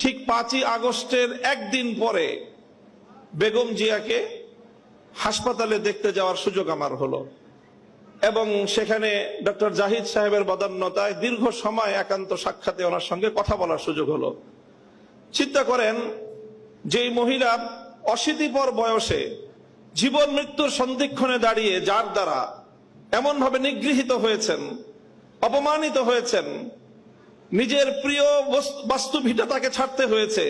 ঠিক 5ই আগস্টের একদিন পরে বেগম জিয়াকে হাসপাতালে দেখতে যাওয়ার সুযোগ আমার হলো এবং সেখানে ডক্টর জাহিদ সাহেবের বদান্যতায় দীর্ঘ সময় একান্ত সাক্ষাতে ওনার সঙ্গে কথা বলার সুযোগ হলো। চিন্তা করেন, যেই মহিলা অশীতিপর বয়সে জীবন মৃত্যুর সন্ধিক্ষণে দাঁড়িয়ে যার দ্বারা এমনভাবে নিগৃহীত হয়েছেন, অপমানিত হয়েছেন, নিজের প্রিয় বাস্তু ভিটা তাকে ছাড়তে হয়েছে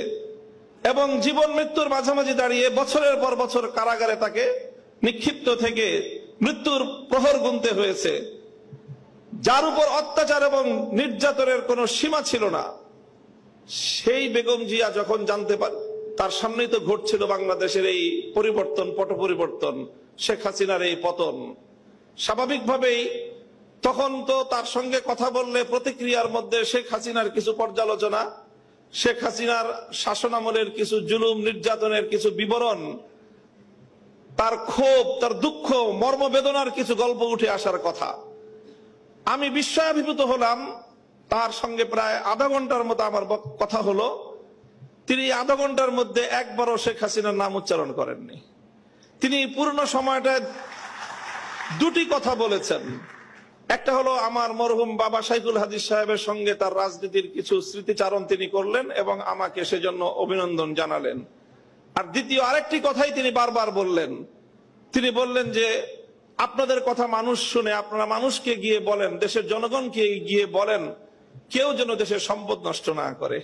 এবং জীবন মৃত্যুর মাঝামাঝি দাঁড়িয়ে বছরের পর বছর কারাগারে তাকে নিক্ষিপ্ত থেকে মৃত্যুর প্রহর গুনতে হয়েছে, যার উপর অত্যাচার এবং নির্যাতনের কোনো সীমা ছিল না, সেই বেগম জিয়া যখন জানতে পারে তার সামনেই তো ঘটছিল বাংলাদেশের এই পরিবর্তন, পট পরিবর্তন, শেখ হাসিনার এই পতন, স্বাভাবিকভাবেই তখন তো তার সঙ্গে কথা বললে প্রতিক্রিয়ার মধ্যে শেখ হাসিনার কিছু পর্যালোচনা, শেখ হাসিনার শাসনামলের কিছু জুলুম নির্যাতনের কিছু বিবরণ, তার ক্ষোভ, তার দুঃখ, মর্মবেদনার কিছু গল্প উঠে আসার কথা। আমি বিস্ময়াভিভূত হলাম। তার সঙ্গে প্রায় আধা ঘন্টার মতো আমার কথা হলো। তিনি আধা ঘন্টার মধ্যে একবারও শেখ হাসিনার নাম উচ্চারণ করেননি। তিনি পূর্ণ সময়টায় দুটি কথা বলেছেন। একটা হলো আমার মরহুম বাবা সাইফুল হাদিস সাহেবের সঙ্গে তার রাজনীতির কিছু স্মৃতিচারণ তিনি করলেন এবং আমাকে সেজন্য অভিনন্দন জানালেন। আর দ্বিতীয় আরেকটি কথাই তিনি বারবার বললেন। তিনি বললেন যে আপনাদের কথা মানুষ শুনে, আপনারা মানুষকে গিয়ে বলেন, দেশের জনগণকে গিয়ে বলেন, কেউ যেন দেশের সম্পদ নষ্ট না করে।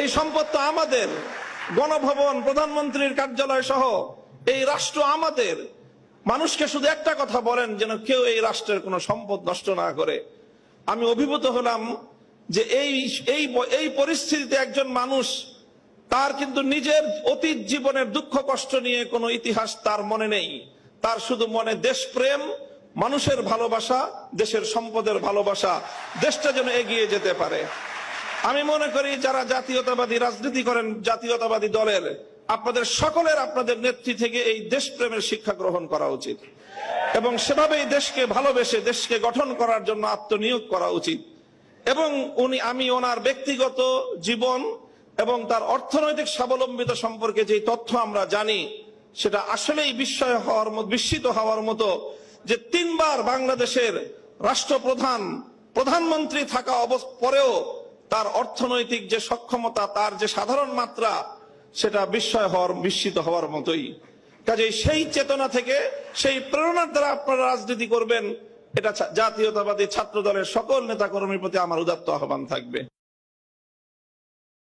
এই সম্পদ তো আমাদের, গণভবন, প্রধানমন্ত্রীর কার্যালয় সহ এই রাষ্ট্র আমাদের। মানুষকে শুধু একটা কথা বলেন, যেন কেউ এই রাষ্ট্রের কোনো সম্পদ নষ্ট না করে। আমি অভিভূত হলাম যে এই পরিস্থিতিতে একজন মানুষ, তার কিন্তু নিজের অতীত জীবনের দুঃখ কষ্ট নিয়ে কোনো ইতিহাস তার মনে নেই, তার শুধু মনে দেশপ্রেম, মানুষের ভালোবাসা, দেশের সম্পদের ভালোবাসা, দেশটা যেন এগিয়ে যেতে পারে। আমি মনে করি যারা জাতীয়তাবাদী রাজনীতি করেন, জাতীয়তাবাদী দলের, আপনাদের সকলের আপনাদের নেত্রী থেকে এই দেশপ্রেমের শিক্ষা গ্রহণ করা উচিত এবং সেভাবেই দেশকে ভালোবেসে দেশকে গঠন করার জন্য আত্মনিয়োগ করা উচিত। এবং আমি ওনার ব্যক্তিগত জীবন এবং তার অর্থনৈতিক স্বাবলম্বিতা সম্পর্কে যে তথ্য আমরা জানি, সেটা আসলেই বিস্মিত হওয়ার মতো যে 3 বার বাংলাদেশের রাষ্ট্রপ্রধান, প্রধানমন্ত্রী থাকা পরেও তার অর্থনৈতিক যে সক্ষমতা, তার যে সাধারণ মাত্রা, সেটা বিস্মিত হওয়ার মতোই। কাজেই সেই চেতনা থেকে, সেই প্রেরণার দ্বারা আপনারা রাজনীতি করবেন, এটা জাতীয়তাবাদী ছাত্র দলের সকল নেতাকর্মীর প্রতি আমার উদাত্ত আহ্বান থাকবে।